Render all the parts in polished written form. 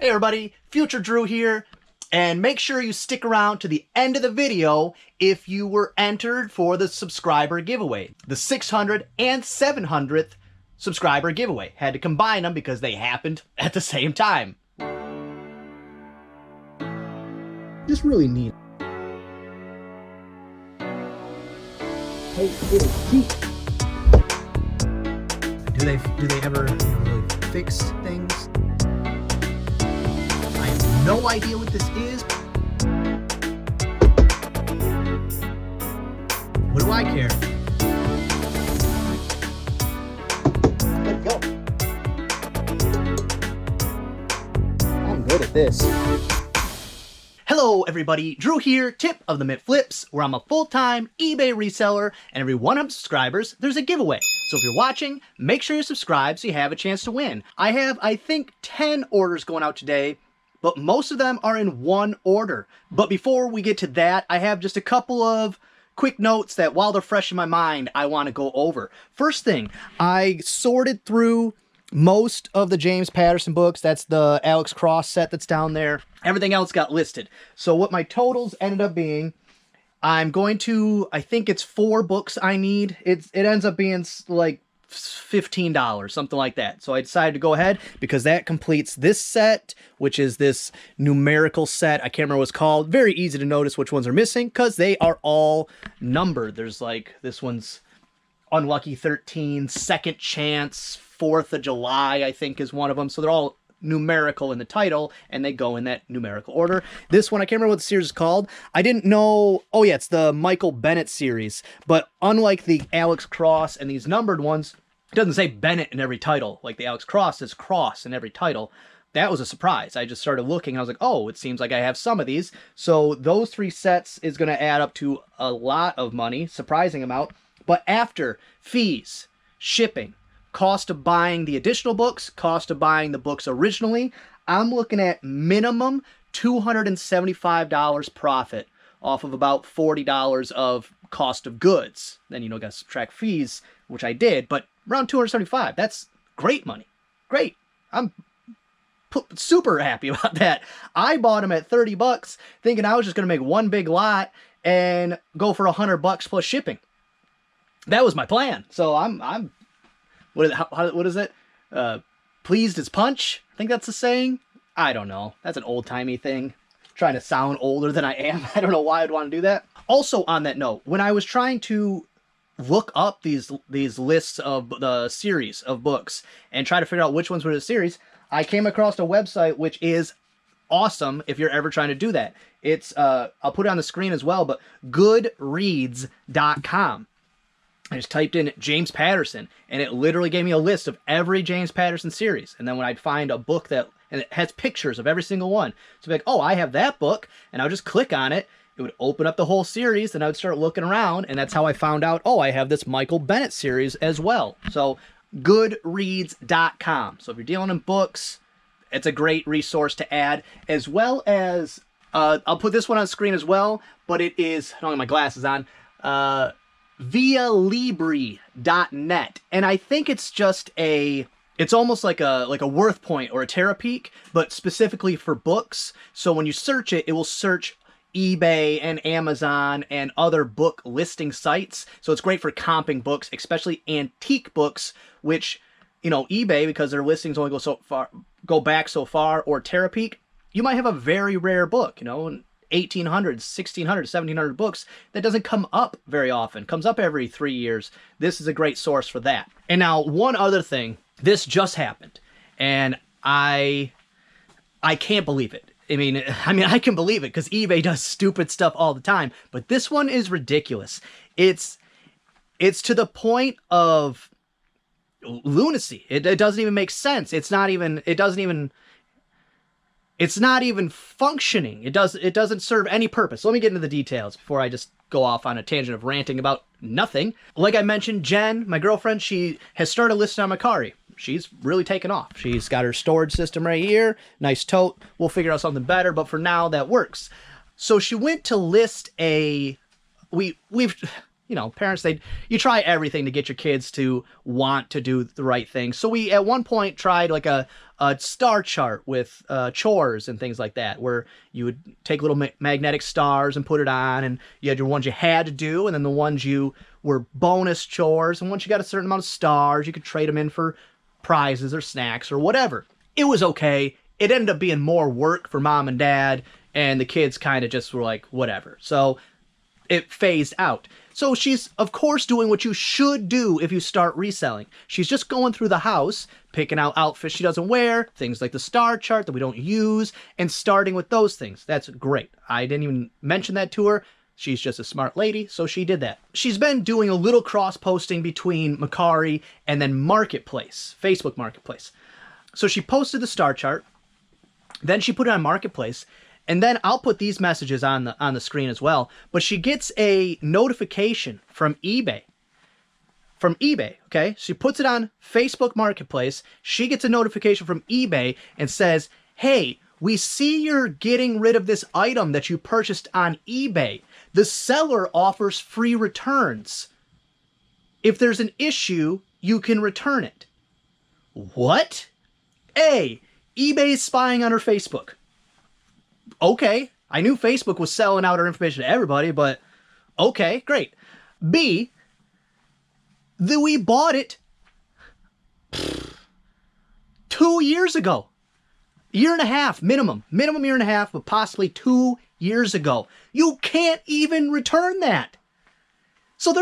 Hey everybody, Future Drew here, and make sure you stick around to the end of the video if you were entered for the subscriber giveaway. The 600th and 700th subscriber giveaway. Had to combine them because they happened at the same time. Just really neat. Hey, little feet. Do they ever really fix things? No idea what this is. What do I care? Let's go. I'm good at this. Hello everybody, Drew here, tip of the Mitt Flips, where I'm a full-time eBay reseller, and every 100 subscribers, there's a giveaway. So if you're watching, make sure you subscribe so you have a chance to win. I have, I think, 10 orders going out today, but most of them are in one order. But before we get to that, I have just a couple of quick notes that while they're fresh in my mind, I want to go over. First thing, I sorted through most of the James Patterson books. That's the Alex Cross set that's down there. Everything else got listed. So what my totals ended up being, I'm going to, I think it's 4 books I need. It ends up being like $15, something like that. So I decided to go ahead because that completes this set, which is this numerical set. I can't remember what it's called. Very easy to notice which ones are missing because they are all numbered. There's like, this one's Unlucky 13, Second Chance, 4th of July, I think is one of them. So they're all numerical in the title and they go in that numerical order. This one, I can't remember what the series is called. I didn't know. Oh yeah, it's the Michael Bennett series, but unlike the Alex Cross and these numbered ones, it doesn't say Bennett in every title. Like the Alex Cross says Cross in every title. That was a surprise. I just started looking and I was like, oh, it seems like I have some of these. So those 3 sets is going to add up to a lot of money, surprising amount. But after fees, shipping, cost of buying the additional books, cost of buying the books originally, I'm looking at minimum $275 profit off of about $40 of cost of goods. Then, you know, got to subtract fees, which I did, but around $275. That's great money. Great. I'm super happy about that. I bought them at $30 thinking I was just going to make one big lot and go for $100 plus shipping. That was my plan. So I'm what is it? Pleased as punch? I think that's the saying. I don't know. That's an old-timey thing. Trying to sound older than I am. I don't know why I'd want to do that. Also on that note, when I was trying to look up these lists of the series of books and try to figure out which ones were the series, I came across a website which is awesome if you're ever trying to do that. It's I'll put it on the screen as well, but goodreads.com. I just typed in James Patterson, and it literally gave me a list of every James Patterson series. And then when I'd find a book that, and it has pictures of every single one. So like, oh, I have that book, and I would just click on it. It would open up the whole series, and I would start looking around, and that's how I found out, oh, I have this Michael Bennett series as well. So goodreads.com. So if you're dealing in books, it's a great resource to add, as well as, I'll put this one on screen as well, but it is, I don't have my glasses on, vialibri.net, and I think it's just it's almost like a Worth Point or a Terapeak, but specifically for books. So when you search it, it will search eBay and Amazon and other book listing sites. So it's great for comping books, especially antique books, which, you know, eBay, because their listings only go back so far, or Terapeak, you might have a very rare book, you know, 1800s, 1600s, 1700 books that doesn't come up very often. Comes up every 3 years. This is a great source for that. And now one other thing, this just happened, and I can't believe it. I mean, I can believe it because eBay does stupid stuff all the time, but this one is ridiculous. It's to the point of lunacy. It doesn't even make sense. It's not even functioning. It doesn't serve any purpose. Let me get into the details before I just go off on a tangent of ranting about nothing. Like I mentioned, Jen, my girlfriend, she has started listing on Mercari. She's really taken off. She's got her storage system right here. Nice tote. We'll figure out something better, but for now that works. So she went to list we've you know, parents, you try everything to get your kids to want to do the right thing. So we, at one point, tried like a a star chart with chores and things like that, where you would take little magnetic stars and put it on, and you had your ones you had to do, and then the ones you were bonus chores, and once you got a certain amount of stars, you could trade them in for prizes or snacks or whatever. It was okay. It ended up being more work for mom and dad, and the kids kind of just were like, whatever. So it phased out. So she's, of course, doing what you should do if you start reselling. She's just going through the house, picking out outfits she doesn't wear, things like the star chart that we don't use, and starting with those things. That's great. I didn't even mention that to her. She's just a smart lady, so she did that. She's been doing a little cross-posting between Mercari and then Marketplace, Facebook Marketplace. So she posted the star chart, then she put it on Marketplace, and then I'll put these messages on the screen as well. But she gets a notification from eBay. From eBay, okay? She puts it on Facebook Marketplace. She gets a notification from eBay and says, hey, we see you're getting rid of this item that you purchased on eBay. The seller offers free returns. If there's an issue, you can return it. What? A, eBay's spying on her Facebook. Okay, I knew Facebook was selling out her information to everybody, but okay, great. B, we bought it 2 years ago. Year and a half, minimum year and a half, but possibly 2 years ago. You can't even return that. So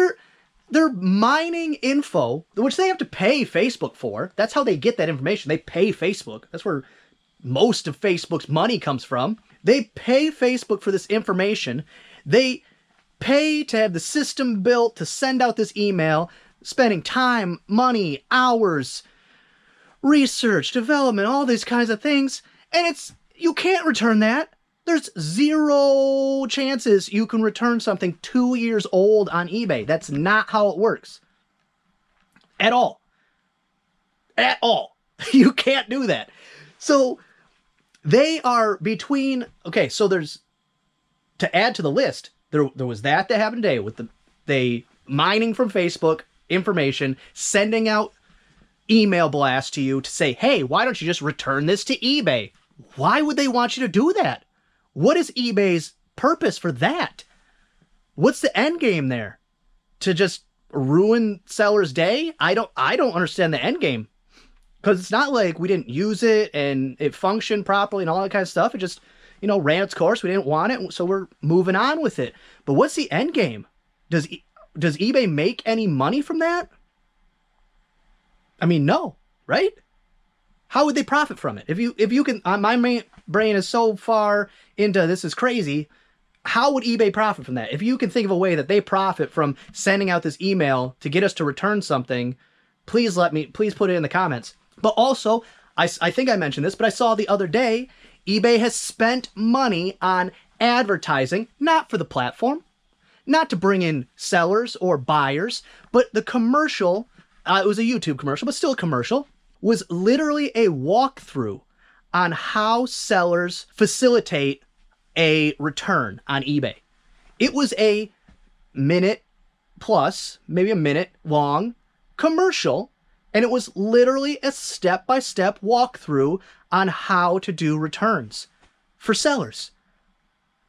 they're mining info, which they have to pay Facebook for. That's how they get that information. They pay Facebook. That's where most of Facebook's money comes from. They pay Facebook for this information. They pay to have the system built to send out this email, spending time, money, hours, research, development, all these kinds of things. And you can't return that. There's zero chances you can return something 2 years old on eBay. That's not how it works. At all. At all. You can't do that. So they are between, okay, so there's, to add to the list, there was that happened today with they mining from Facebook information, sending out email blasts to you to say, hey, why don't you just return this to eBay? Why would they want you to do that? What is eBay's purpose for that? What's the end game there? To just ruin sellers' day? I don't understand the end game. Because it's not like we didn't use it and it functioned properly and all that kind of stuff. It just, ran its course. We didn't want it, so we're moving on with it. But what's the end game? Does eBay make any money from that? I mean, no, right? How would they profit from it? If you can, my brain is so far into this is crazy. How would eBay profit from that? If you can think of a way that they profit from sending out this email to get us to return something, please put it in the comments. But also, I think I mentioned this, but I saw the other day, eBay has spent money on advertising, not for the platform, not to bring in sellers or buyers, but the commercial, it was a YouTube commercial, but still a commercial, was literally a walkthrough on how sellers facilitate a return on eBay. It was a minute plus, maybe a minute long commercial, and it was literally a step-by-step walkthrough on how to do returns for sellers.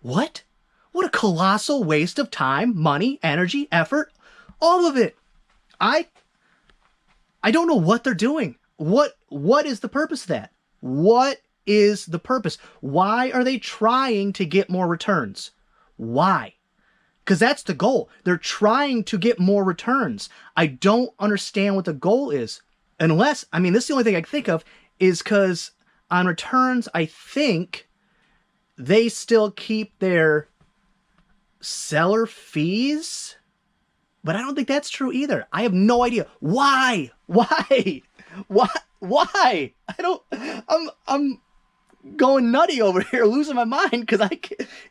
What? What a colossal waste of time, money, energy, effort, all of it. I don't know what they're doing. What is the purpose of that? What is the purpose? Why are they trying to get more returns? Why? Because that's the goal. They're trying to get more returns. I don't understand what the goal is. Unless, this is the only thing I can think of, is because on returns, I think they still keep their seller fees. But I don't think that's true either. I have no idea. Why? Why? I'm going nutty over here, losing my mind because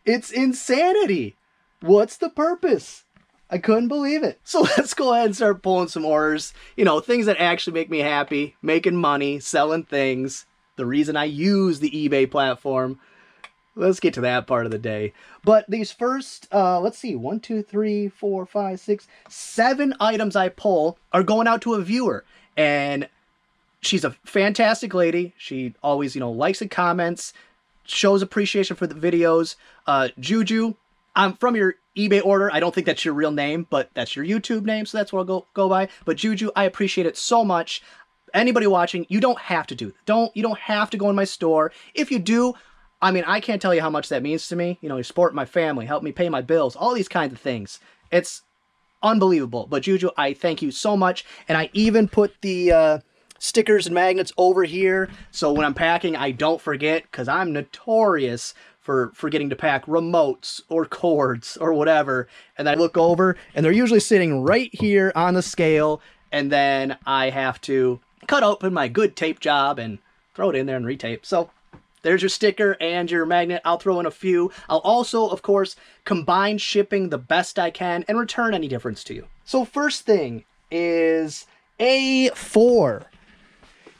it's insanity. What's the purpose? I couldn't believe it. So let's go ahead and start pulling some orders. Things that actually make me happy, making money, selling things. The reason I use the eBay platform. Let's get to that part of the day. But these first, let's see, 1, 2, 3, 4, 5, 6, 7 items I pull are going out to a viewer. And she's a fantastic lady. She always, likes and comments, shows appreciation for the videos. Juju, I'm from your eBay order. I don't think that's your real name, but that's your YouTube name, so that's what I'll go by. But Juju, I appreciate it so much. Anybody watching, you don't have to do that. You don't have to go in my store. If you do, I mean, I can't tell you how much that means to me. You support my family, help me pay my bills, all these kinds of things. It's unbelievable. But Juju, I thank you so much. And I even put the stickers and magnets over here, so when I'm packing, I don't forget, because I'm notorious for forgetting to pack remotes or cords or whatever. And I look over, and they're usually sitting right here on the scale, and then I have to cut open my good tape job and throw it in there and retape. So there's your sticker and your magnet. I'll throw in a few. I'll also, of course, combine shipping the best I can and return any difference to you. So first thing is A4.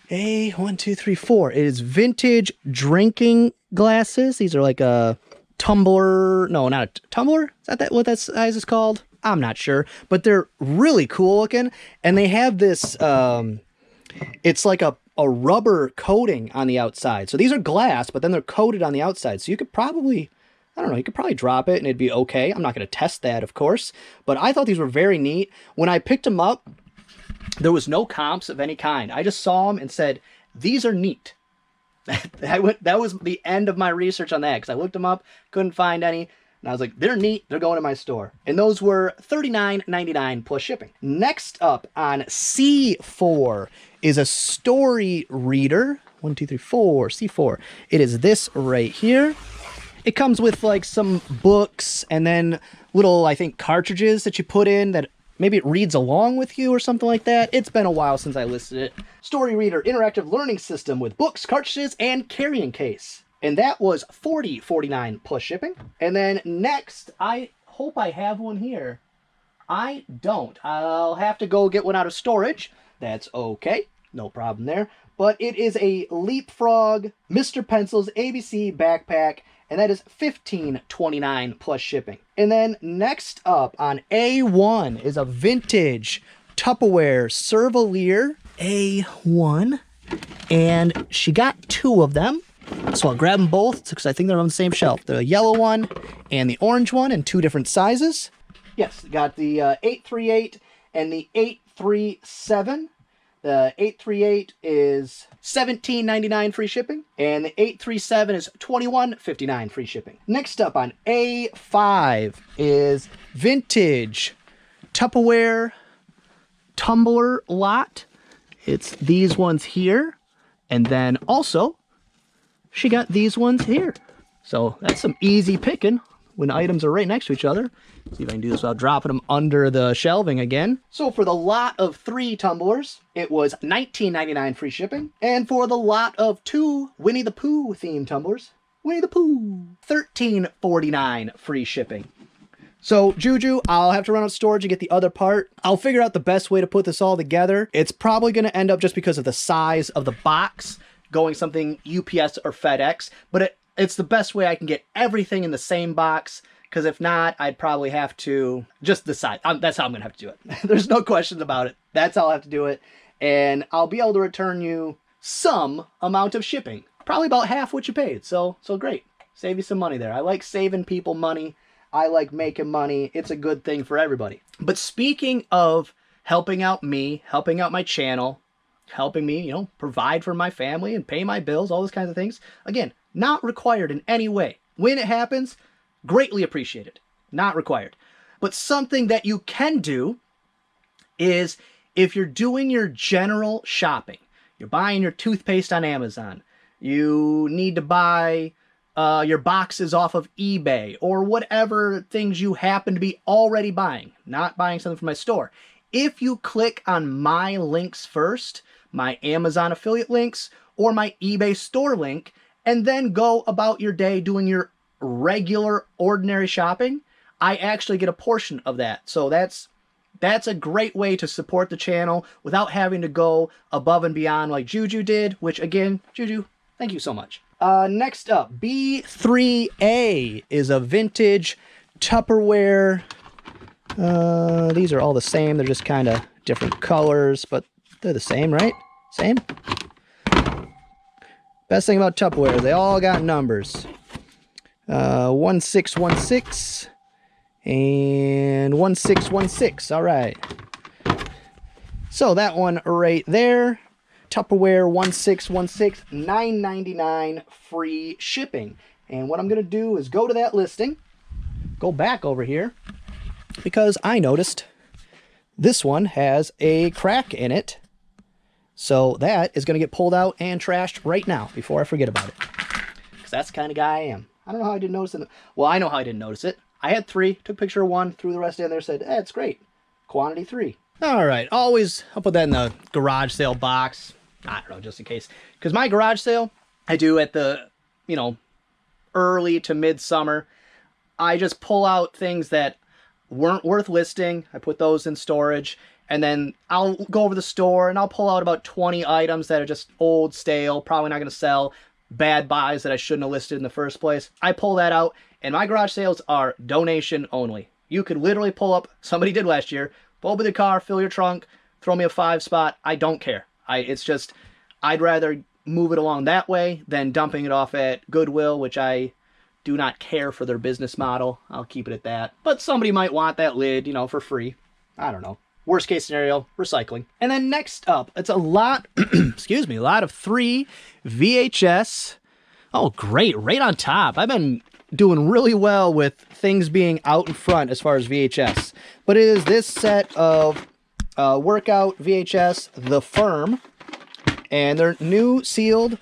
One, two, three, four. It is vintage drinking glasses. These are like a tumbler. No, not a tumbler. Is that what that size is called? I'm not sure, but they're really cool looking. And they have this, it's like a rubber coating on the outside. So these are glass, but then they're coated on the outside. So you could probably, I don't know, you could probably drop it and it'd be okay. I'm not going to test that, of course, but I thought these were very neat. When I picked them up, there was no comps of any kind. I just saw them and said, these are neat. That was the end of my research on that, because I looked them up, couldn't find any, and I was like, they're neat, they're going to my store. And those were $39.99 plus shipping. Next up on C4 is a story reader. 1, 2, 3, 4, C4. It is this right here. It comes with like some books and then little, I think, cartridges that you put in that maybe it reads along with you or something like that. It's been a while since I listed it. Story Reader Interactive Learning System with books, cartridges, and carrying case. And that was $40.49 plus shipping. And then next, I hope I have one here. I don't. I'll have to go get one out of storage. That's okay. No problem there. But it is a Leapfrog Mr. Pencil's ABC backpack, and that is $15.29 plus shipping. And then next up on A1 is a vintage Tupperware Servalier A1, and she got 2 of them. So I'll grab them both because I think they're on the same shelf. The yellow one and the orange one in 2 different sizes. Yes, got the 838 and the 837. The 838 is $17.99 free shipping, and the 837 is $21.59 free shipping. Next up on A5 is vintage Tupperware tumbler lot. It's these ones here, and then also she got these ones here. So that's some easy picking when items are right next to each other. See if I can do this without dropping them under the shelving again. So for the lot of 3 tumblers, it was $19.99 free shipping. And for the lot of 2 Winnie the Pooh themed tumblers, Winnie the Pooh, $13.49 free shipping. So Juju, I'll have to run out of storage to get the other part. I'll figure out the best way to put this all together. It's probably going to end up, just because of the size of the box, going something UPS or FedEx, but it's the best way I can get everything in the same box. Because if not, I'd probably have to just decide. That's how I'm going to have to do it. There's no questions about it. That's how I'll have to do it. And I'll be able to return you some amount of shipping. Probably about half what you paid. So great. Save you some money there. I like saving people money. I like making money. It's a good thing for everybody. But speaking of helping out me, helping out my channel, helping me, provide for my family and pay my bills, all those kinds of things. Again, not required in any way. When it happens, greatly appreciated, not required. But something that you can do is, if you're doing your general shopping, you're buying your toothpaste on Amazon, you need to buy your boxes off of eBay, or whatever things you happen to be already buying, not buying something from my store. If you click on my links first, my Amazon affiliate links, or my eBay store link, and then go about your day doing your regular ordinary shopping, I actually get a portion of that. So that's a great way to support the channel without having to go above and beyond like Juju did, which again, Juju, thank you so much. Next up, B3A is a vintage Tupperware. These are all the same. They're just kind of different colors, but they're the same, right? Same. Best thing about Tupperware, they all got numbers. 1616 and 1616. All right. So that one right there, Tupperware 1616, $9.99 free shipping. And what I'm going to do is go to that listing, go back over here, because I noticed this one has a crack in it. So that is going to get pulled out and trashed right now before I forget about it. Because that's the kind of guy I am. I don't know how I didn't notice it. Well, I know how I didn't notice it. I had 3, took a picture of 1, threw the rest in there, said, it's great. Quantity 3. All right, always, I'll put that in the garage sale box. I don't know, just in case. Because my garage sale, I do at the, early to midsummer. I just pull out things that weren't worth listing. I put those in storage. And then I'll go over the store and I'll pull out about 20 items that are just old, stale, probably not going to sell, bad buys that I shouldn't have listed in the first place. I pull that out, and my garage sales are donation only. You could literally pull up, somebody did last year, pull up with your car, fill your trunk, throw me a 5 spot. I don't care. It's just, I'd rather move it along that way than dumping it off at Goodwill, which I do not care for their business model. I'll keep it at that. But somebody might want that lid, for free. I don't know. Worst case scenario, recycling. And then next up, it's a lot, excuse me, a lot of 3 VHS. Oh, great, right on top. I've been doing really well with things being out in front as far as VHS. But it is this set of workout VHS, The Firm. And they're new, sealed,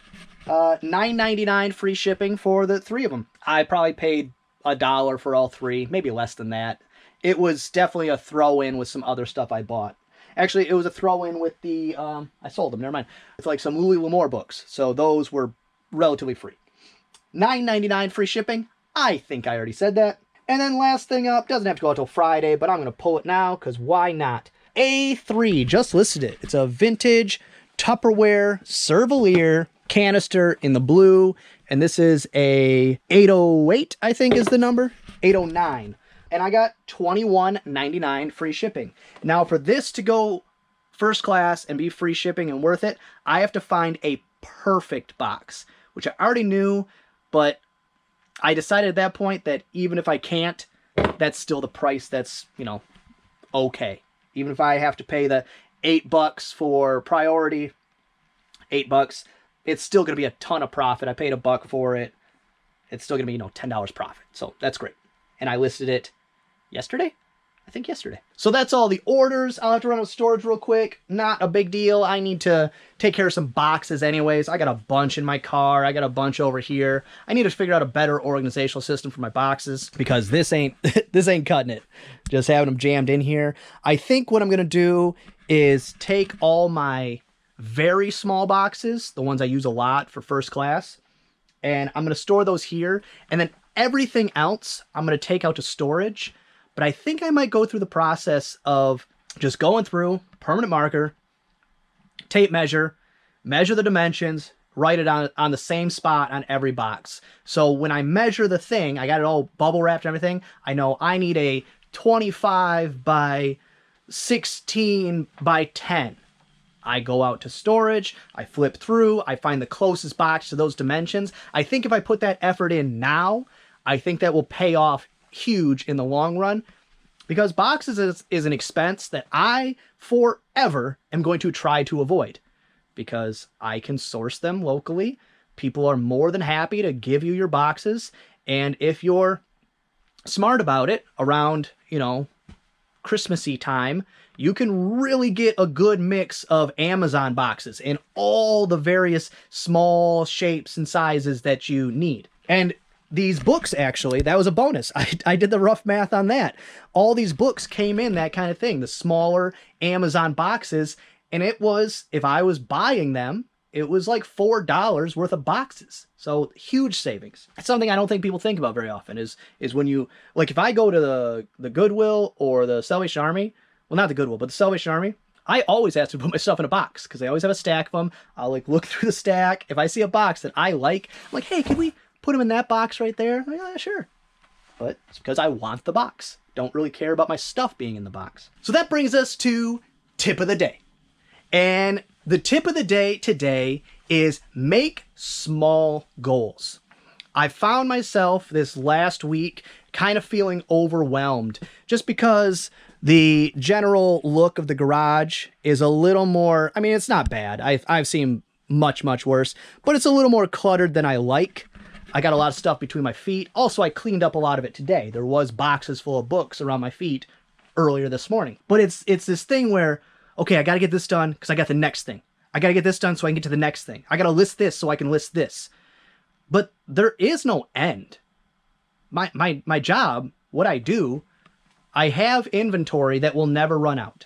$9.99 free shipping for the 3 of them. I probably paid $1 for all 3, maybe less than that. It was definitely a throw-in with some other stuff I bought. Actually, it was a throw-in with the, I sold them, never mind. It's like some Louis L'Amour books, so those were relatively free. $9.99 free shipping. I think I already said that. And then last thing up, doesn't have to go until Friday, but I'm going to pull it now, because why not? A3, just listed it. It's a vintage Tupperware Servalier canister in the blue, and this is a 808, I think is the number, 809. And I got $21.99 free shipping. Now, for this to go first class and be free shipping and worth it, I have to find a perfect box, which I already knew, but I decided at that point that even if I can't, that's still the price that's, okay. Even if I have to pay the $8 for priority, $8, it's still going to be a ton of profit. I paid $1 for it. It's still going to be, $10 profit. So that's great. And I listed it yesterday? I think yesterday. So that's all the orders. I'll have to run out of storage real quick. Not a big deal. I need to take care of some boxes anyways. I got a bunch in my car. I got a bunch over here. I need to figure out a better organizational system for my boxes because this ain't this ain't cutting it. Just having them jammed in here. I think what I'm going to do is take all my very small boxes, the ones I use a lot for first class, and I'm going to store those here. And then everything else I'm going to take out to storage. But I think I might go through the process of just going through, permanent marker, tape measure the dimensions, write it on the same spot on every box. So when I measure the thing, I got it all bubble wrapped and everything, I know I need a 25 by 16 by 10. I go out to storage, I flip through, I find the closest box to those dimensions. I think if I put that effort in now, I think that will pay off huge in the long run, because boxes is an expense that I forever am going to try to avoid, because I can source them locally. People are more than happy to give you your boxes, and if you're smart about it around, Christmassy time, you can really get a good mix of Amazon boxes in all the various small shapes and sizes that you need. And these books, actually, that was a bonus. I did the rough math on that. All these books came in that kind of thing, the smaller Amazon boxes, and it was, if I was buying them, it was like $4 worth of boxes. So huge savings. It's something I don't think people think about very often is when you, like if I go to the Goodwill or the Salvation Army, well, not the Goodwill, but the Salvation Army, I always ask to put my stuff in a box because they always have a stack of them. I'll look through the stack. If I see a box that I like, I'm like, hey, can we put them in that box right there? Like, yeah, sure. But it's because I want the box. Don't really care about my stuff being in the box. So that brings us to tip of the day. And The tip of the day today is make small goals. I found myself this last week kind of feeling overwhelmed just because the general look of the garage is a little more, I mean, it's not bad. I've seen much worse, but it's a little more cluttered than I like. I got a lot of stuff between my feet. Also, I cleaned up a lot of it today. There was boxes full of books around my feet earlier this morning. But it's this thing where, okay, I got to get this done because I got the next thing. I got to get this done so I can get to the next thing. I got to list this so I can list this. But there is no end. My job, what I do, I have inventory that will never run out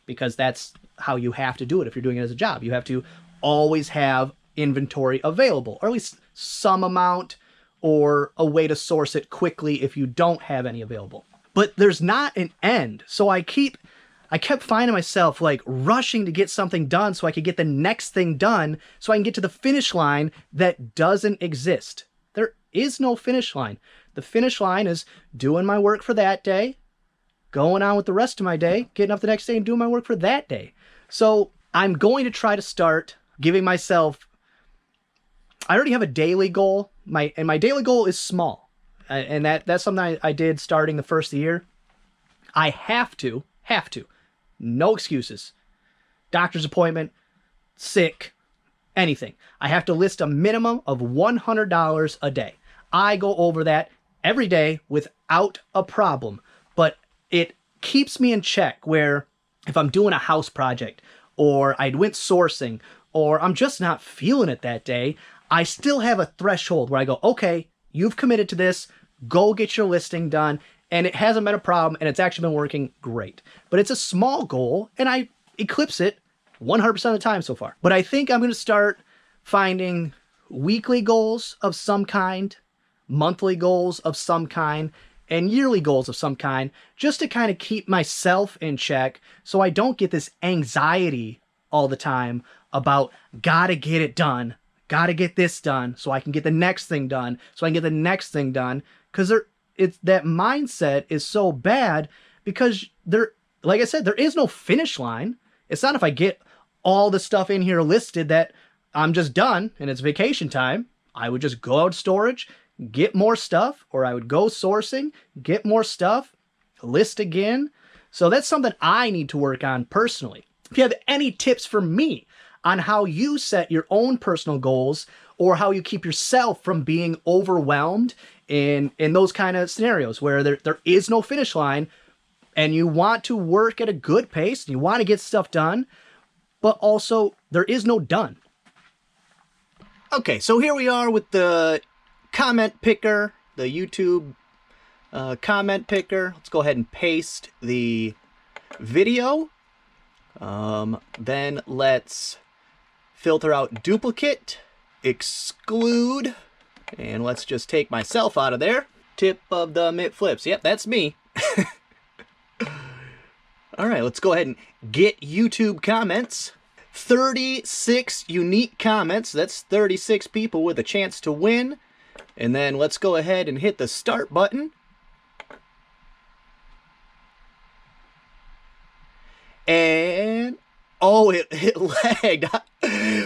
because that's how you have to do it if you're doing it as a job. You have to always have inventory available, or at least some amount, or a way to source it quickly if you don't have any available. But there's not an end. So I kept finding myself like rushing to get something done so I could get the next thing done so I can get to the finish line that doesn't exist. There is no finish line. The finish line is doing my work for that day, going on with the rest of my day, getting up the next day and doing my work for that day. So I'm going to try to start giving myself, I already have a daily goal, and my daily goal is small. And that's something I did starting the first of the year. I have to, no excuses. Doctor's appointment, sick, anything. I have to list a minimum of $100 a day. I go over that every day without a problem, but it keeps me in check where if I'm doing a house project or I went sourcing or I'm just not feeling it that day, I still have a threshold where I go, okay, you've committed to this, go get your listing done. And it hasn't been a problem, and it's actually been working great. But it's a small goal, and I eclipse it 100% of the time so far. But I think I'm going to start finding weekly goals of some kind, monthly goals of some kind, and yearly goals of some kind, just to kind of keep myself in check so I don't get this anxiety all the time about gotta get it done, gotta get this done so I can get the next thing done, so I can get the next thing done, because that mindset is so bad because like I said, there is no finish line. It's not if I get all the stuff in here listed that I'm just done and it's vacation time. I would just go out storage, get more stuff, or I would go sourcing, get more stuff, list again. So that's something I need to work on personally. If you have any tips for me on how you set your own personal goals or how you keep yourself from being overwhelmed in those kind of scenarios where there is no finish line and you want to work at a good pace and you want to get stuff done, but also there is no done. Okay, so here we are with the comment picker, the YouTube comment picker. Let's go ahead and paste the video. Then let's filter out duplicate, exclude, and let's just take myself out of there. Tip of the mitt flips. Yep, that's me. All right, let's go ahead and get YouTube comments. 36 unique comments. That's 36 people with a chance to win. And then let's go ahead and hit the start button. And, oh, it lagged.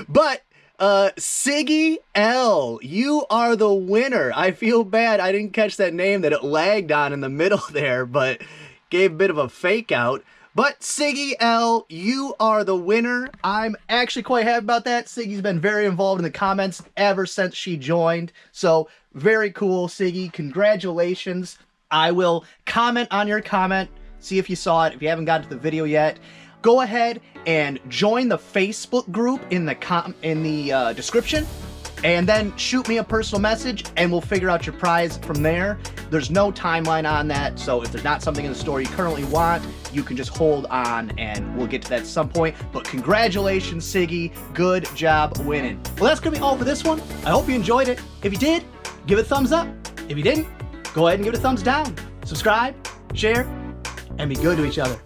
But, Siggy L, you are the winner. I feel bad I didn't catch that name that it lagged on in the middle there, but gave a bit of a fake out. But Siggy L, you are the winner. I'm actually quite happy about that. Siggy's been very involved in the comments ever since she joined. So very cool, Siggy. Congratulations. I will comment on your comment, see if you saw it. If you haven't gotten to the video yet, go ahead and join the Facebook group in the description. And then shoot me a personal message and we'll figure out your prize from there. There's no timeline on that, so if there's not something in the store you currently want, you can just hold on and we'll get to that at some point. But congratulations, Siggy. Good job winning. Well, that's gonna be all for this one. I hope you enjoyed it. If you did, give it a thumbs up. If you didn't, go ahead and give it a thumbs down. Subscribe, share, and be good to each other.